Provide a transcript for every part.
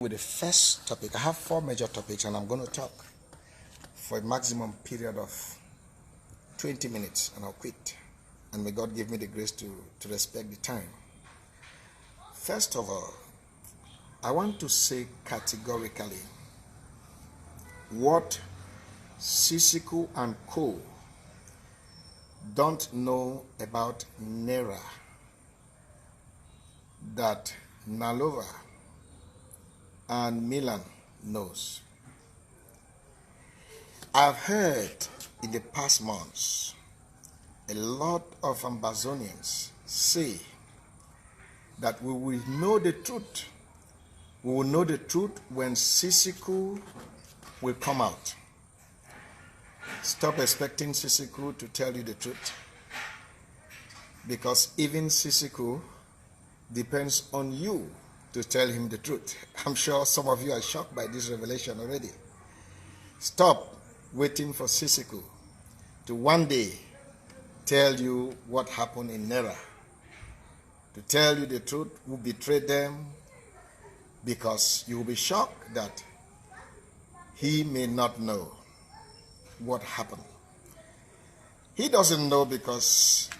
With the first topic, I have 4 major topics and I'm going to talk for a maximum period of 20 minutes and I'll quit. And may God give me the grace to respect the time. First of all, I want to say categorically what Sisiku and Co. don't know about Nara that Nalowa and Milan knows. I've heard in the past months a lot of Ambazonians say that we will know the truth. We will know the truth when Sisiku will come out. Stop expecting Sisiku to tell you the truth, because even Sisiku depends on you to tell him the truth. I'm sure some of you are shocked by this revelation already. Stop waiting for Sisiku to one day tell you what happened in Nara, to tell you the truth, who betrayed them, because you will be shocked that he may not know what happened. He doesn't know because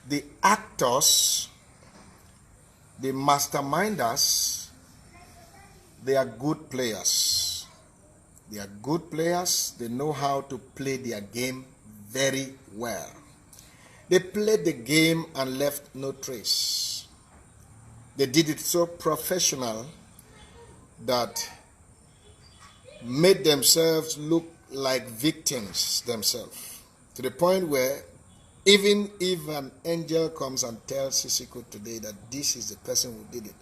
the actors, the masterminders, they are good players. They are good players. They know how to play their game very well. They played the game and left no trace. They did it so professional that made themselves look like victims themselves, to the point where even if an angel comes and tells Sisiku today that this is the person who did it,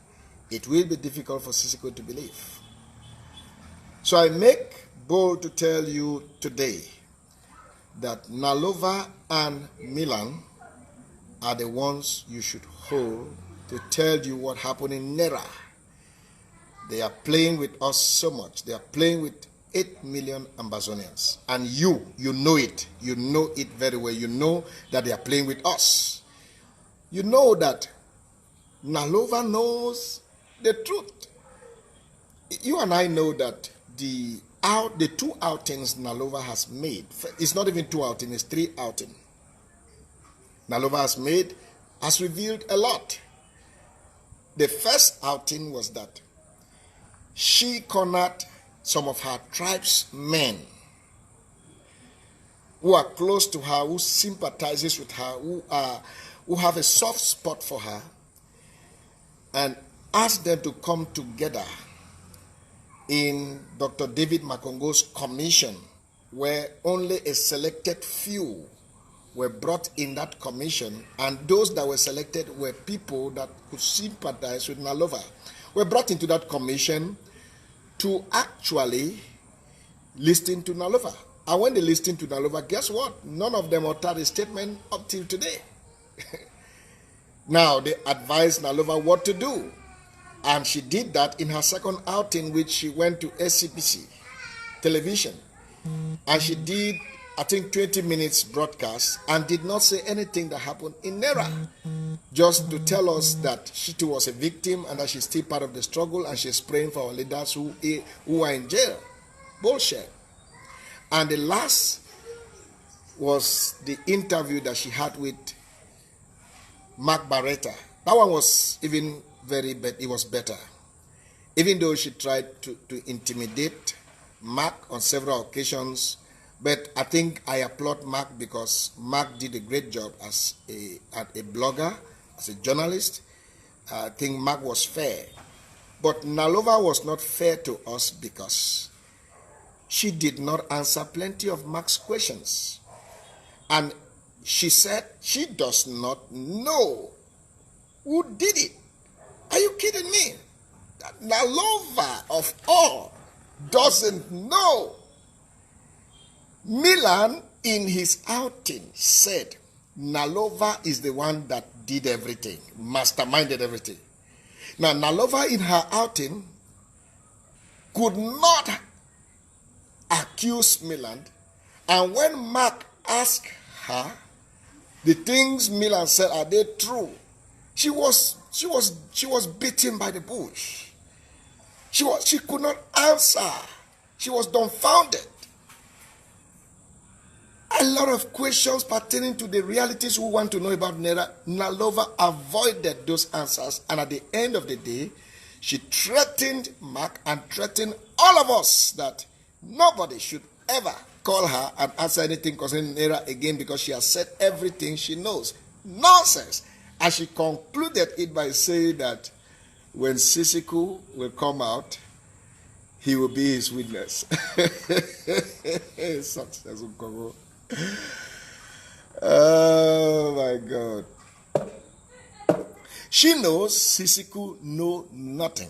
it will be difficult for Sisiku to believe. So I make bold to tell you today that Nalowa and Milan are the ones you should hold to tell you what happened in Nara. They are playing with us so much. They are playing with 8 million Ambazonians. And you know it. You know it very well. You know that they are playing with us. You know that Nalowa knows the truth. You and I know that the 2 outings Nalowa has made, it's not even 2 outings, it's 3 outings. Nalowa has revealed a lot. The first outing was that she cornered some of her tribesmen who are close to her, who sympathizes with her, who have a soft spot for her, and asked them to come together in Dr. David Makongo's commission, where only a selected few were brought in that commission, and those that were selected were people that could sympathize with Nalowa, were brought into that commission to actually listen to Nalowa. And when they listened to Nalowa, guess what? None of them uttered a statement up till today. Now they advised Nalowa what to do. And she did that in her second outing, which she went to SCPC television. And she did, I think, 20 minutes broadcast and did not say anything that happened in Nara. Just to tell us that she too was a victim and that she's still part of the struggle and she's praying for our leaders who are in jail. Bullshit. And the last was the interview that she had with Mark Barretta. That one was even it was better. Even though she tried to intimidate Mark on several occasions, but I think I applaud Mark because Mark did a great job as a blogger, as a journalist. I think Mark was fair. But Nalowa was not fair to us because she did not answer plenty of Mark's questions. And she said she does not know who did it. Are you kidding me? Nalowa, of all, doesn't know. Milan, in his outing, said Nalowa is the one that did everything, masterminded everything. Now, Nalowa, in her outing, could not accuse Milan. And when Mark asked her, the things Milan said, are they true? She was beaten by the bush. She could not answer. She was dumbfounded. A lot of questions pertaining to the realities we want to know about Nara. Nalowa avoided those answers, and at the end of the day, she threatened Mark and threatened all of us that nobody should ever call her and answer anything concerning Nara again because she has said everything she knows. Nonsense. And she concluded it by saying that when Sisiku will come out, he will be his witness. Oh my God. She knows Sisiku know nothing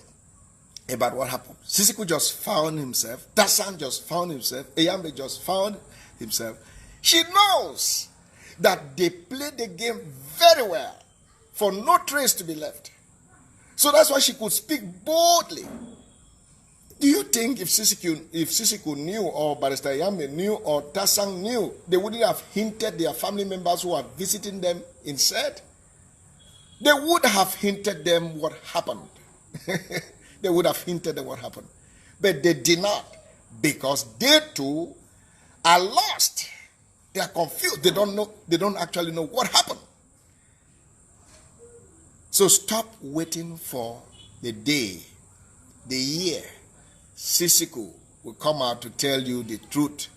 about what happened. Sisiku just found himself. Tassan just found himself. Eyambe just found himself. She knows that they played the game very well for no trace to be left. So that's why she could speak boldly. Do you think if Sisiku knew, or Barrister Eyambe knew, or Tassan knew, they wouldn't have hinted their family members who are visiting them instead? They would have hinted them what happened. They would have hinted them what happened. But they did not, because they too are lost. They are confused. They don't know. They don't actually know what happened. So stop waiting for the day, the year, Sisiku will come out to tell you the truth.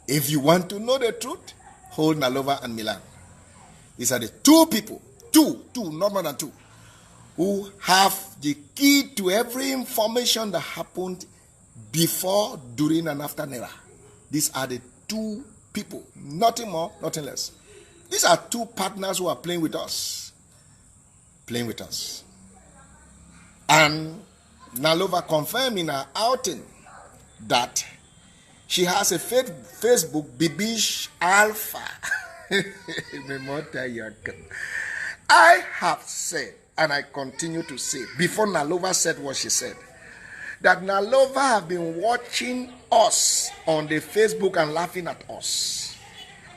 If you want to know the truth, hold Nalowa and Milan. These are the two people, two, not more than two, who have the key to every information that happened before, during, and after Nara. These are the two people, nothing more, nothing less. These are two partners who are playing with us. Playing with us. And Nalowa confirmed in her outing that she has a Facebook, Bibish Alpha. I have said, and I continue to say, before Nalowa said what she said, that Nalowa have been watching us on the Facebook and laughing at us.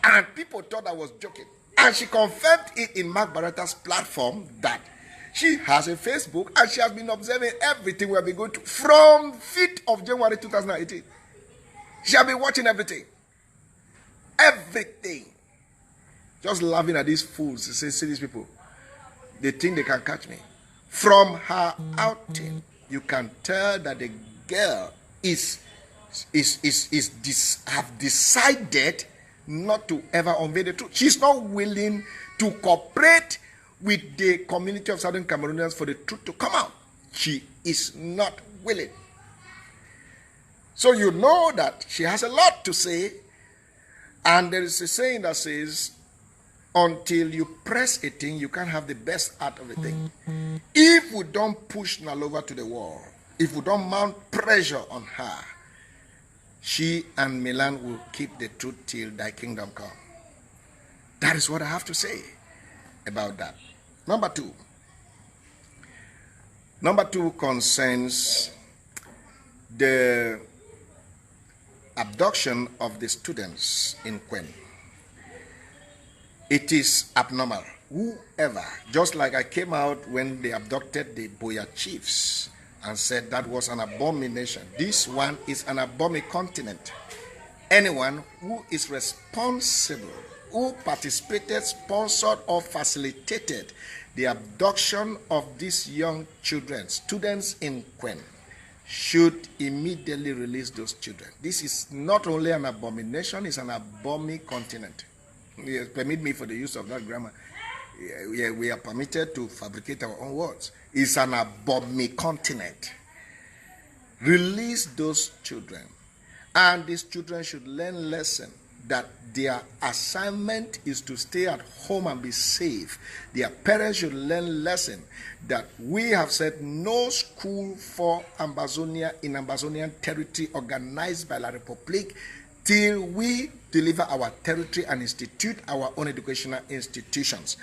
And people thought I was joking. And she confirmed it in Mark Barretta's platform that she has a Facebook and she has been observing everything we have been going to from 5th of January 2018. She has been watching everything. Everything. Just laughing at these fools. See these people. They think they can catch me. From her outing, you can tell that the girl have decided not to ever unveil the truth. She's not willing to cooperate with the community of Southern Cameroonians for the truth to come out. She is not willing. So you know that she has a lot to say, and there is a saying that says, until you press a thing, you can't have the best out of a thing. If we don't push Nalowa to the wall, if we don't mount pressure on her, she and Milan will keep the truth till thy kingdom come. That is what I have to say about that. Number two concerns the abduction of the students in Quen. It is abnormal. Whoever, just like I came out when they abducted the Boya chiefs and said that was an abomination. This one is an abomination. Anyone who is responsible, who participated, sponsored, or facilitated the abduction of these young children, students in Quen, should immediately release those children. This is not only an abomination, it's an abomination. Permit me for the use of that grammar. We are permitted to fabricate our own words. It's an abomination. Release those children. And these children should learn lesson that their assignment is to stay at home and be safe. Their parents should learn lesson that we have said no school for Ambazonia in Ambazonian territory organized by La Republique till we deliver our territory and institute our own educational institutions.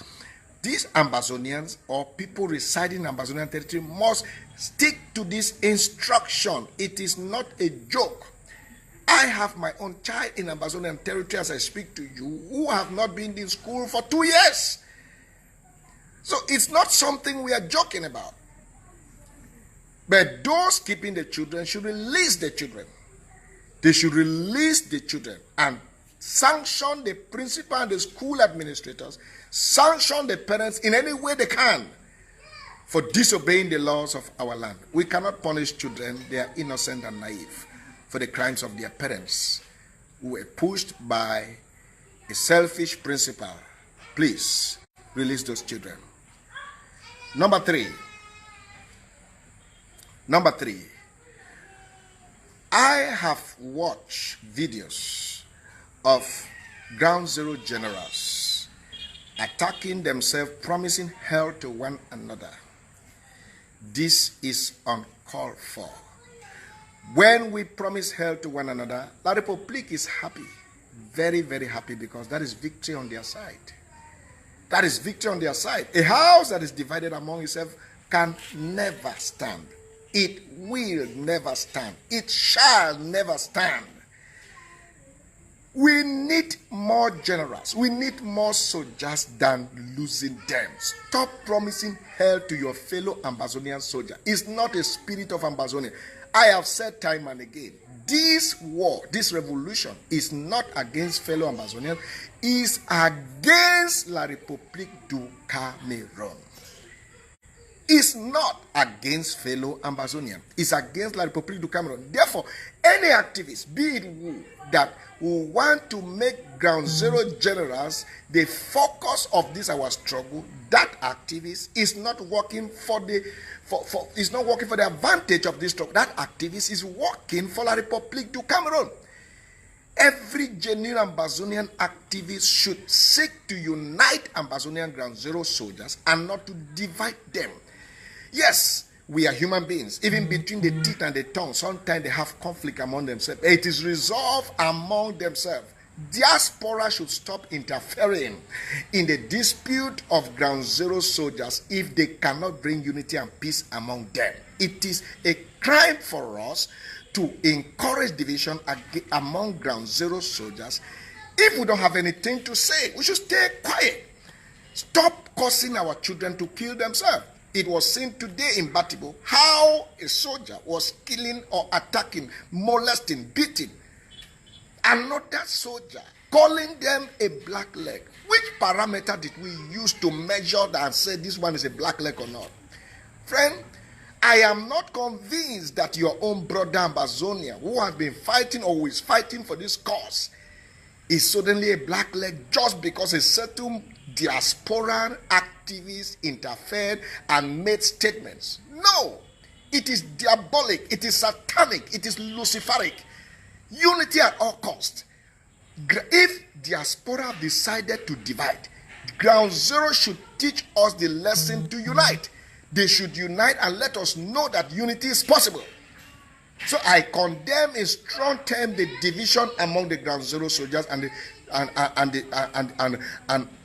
These Ambazonians or people residing in Ambazonian territory must stick to this instruction. It is not a joke. I have my own child in Ambazonian territory as I speak to you who have not been in school for 2 years. So it's not something we are joking about. But those keeping the children should release the children. They should release the children and sanction the principal and the school administrators, sanction the parents in any way they can for disobeying the laws of our land. We cannot punish children. They are innocent and naive for the crimes of their parents who were pushed by a selfish principal. Please release those children. Number three, I have watched videos of Ground Zero generals attacking themselves, promising hell to one another. This is uncalled for. When we promise hell to one another, La Republique is happy, very, very happy, because that is victory on their side. That is victory on their side. A house that is divided among itself can never stand. It will never stand. It shall never stand. We need more generals. We need more soldiers than losing them. Stop promising hell to your fellow Ambazonian soldier. It's not a spirit of Ambazonia. I have said time and again, this war, this revolution is not against fellow Ambazonians. It's against La République du Cameroon. It's not against fellow Ambazonians. It's against La République du Cameroon. Therefore, any activist, be it who, that who want to make Ground Zero generals the focus of this our struggle, that activist is not working for the is not working for the advantage of this struggle. That activist is working for La République du Cameroon. Every genuine Ambazonian activist should seek to unite Ambazonian Ground Zero soldiers and not to divide them. Yes, we are human beings. Even between the teeth and the tongue, sometimes they have conflict among themselves. It is resolved among themselves. Diaspora should stop interfering in the dispute of Ground Zero soldiers if they cannot bring unity and peace among them. It is a crime for us to encourage division among Ground Zero soldiers. If we don't have anything to say, we should stay quiet. Stop causing our children to kill themselves. It was seen today in Batibo how a soldier was killing or attacking, molesting, beating another soldier, calling them a black leg. Which parameter did we use to measure that and say this one is a black leg or not? Friend, I am not convinced that your own brother Ambazonia, who has been fighting or who is fighting for this cause, is suddenly a black leg just because a certain diasporan activists interfered and made statements. No, it is diabolic, it is satanic, it is luciferic. Unity at all costs. If diaspora decided to divide, Ground Zero should teach us the lesson to unite. They should unite and let us know that unity is possible. So I condemn in strong terms the division among the Ground Zero soldiers and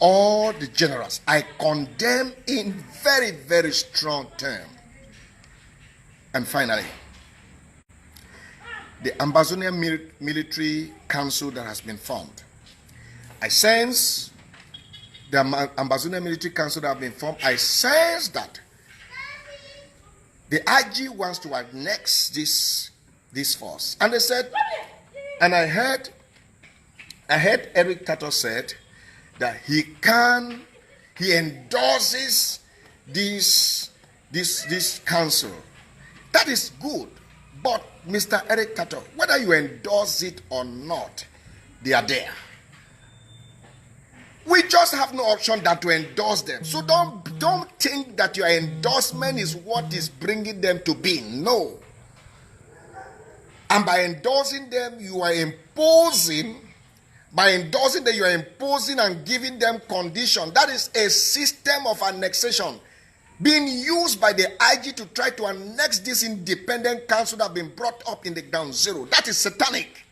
all the generals. I condemn in very, very strong terms. And finally, the Ambazonia Military Council that has been formed. I sense the Ambazonia Military Council that has been formed. I sense that the IG wants to annex this force. And they said, and I heard Eric Tato said that he endorses this council. That is good. But Mr. Eric Tato, whether you endorse it or not, they are there. We just have no option than to endorse them. So don't think that your endorsement is what is bringing them to being. No. And by endorsing them, you are imposing. By endorsing them, you are imposing and giving them condition. That is a system of annexation being used by the IG to try to annex this independent council that have been brought up in the Ground Zero. That is satanic.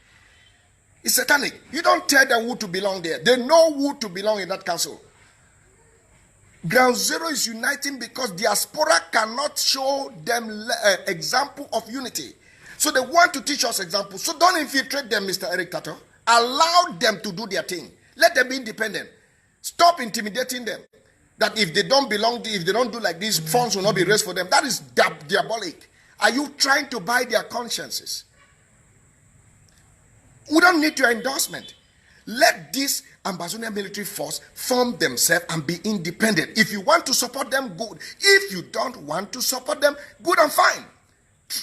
It's satanic. You don't tell them who to belong there. They know who to belong in that council. Ground Zero is uniting because diaspora cannot show them example of unity. So they want to teach us examples. So don't infiltrate them, Mr. Eric Tato. Allow them to do their thing. Let them be independent. Stop intimidating them. That if they don't belong, if they don't do like this, funds will not be raised for them. That is diabolic. Are you trying to buy their consciences? We don't need your endorsement. Let this Ambazonia military force form themselves and be independent. If you want to support them, good. If you don't want to support them, good and fine.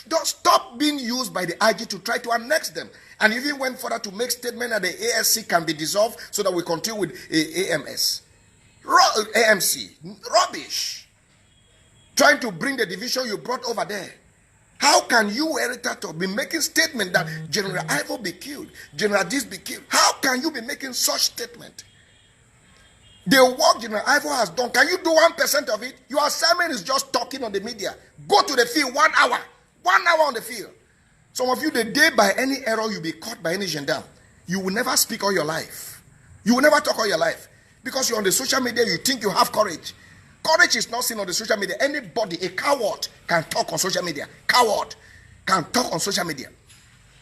Don't stop being used by the IG to try to annex them. And even went further to make statement that the ASC can be dissolved so that we continue with AMC. Rubbish. Trying to bring the division you brought over there. How can you, Eritato, be making statement that General Ivo be killed, General this be killed? How can you be making such statement? The work General Ivo has done, can you do 1% of it? Your assignment is just talking on the media. Go to the field 1 hour. 1 hour on the field. Some of you, the day by any error you be caught by any gendarme, you will never speak all your life. You will never talk all your life. Because you're on the social media, you think you have courage. Courage is not seen on the social media. Anybody, a coward, can talk on social media. Coward can talk on social media.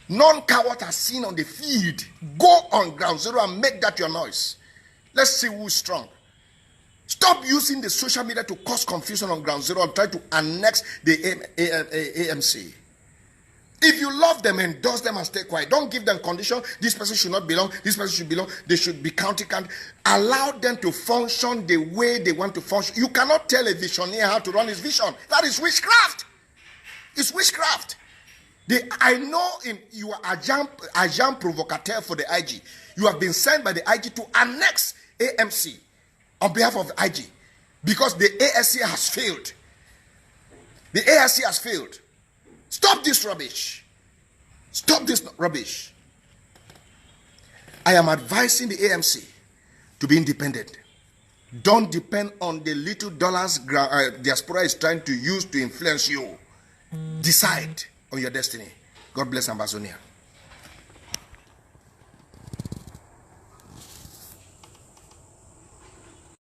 Non-coward are seen on the field. Go on ground zero and make that your noise. Let's see who's strong. Stop using the social media to cause confusion on ground zero and try to annex the AMC. If you love them, endorse them and stay quiet. Don't give them condition. This person should not belong. This person should belong. They should be county-count. Allow them to function the way they want to function. You cannot tell a visionary how to run his vision. That is witchcraft. It's witchcraft. I know you are agent provocateur for the IG. You have been sent by the IG to annex AMC on behalf of the IG because the ASC has failed. The ASC has failed. Stop this rubbish. Stop this rubbish. I am advising the AMC to be independent. Don't depend on the little dollars diaspora is trying to use to influence you. Decide on your destiny. God bless Ambazonia.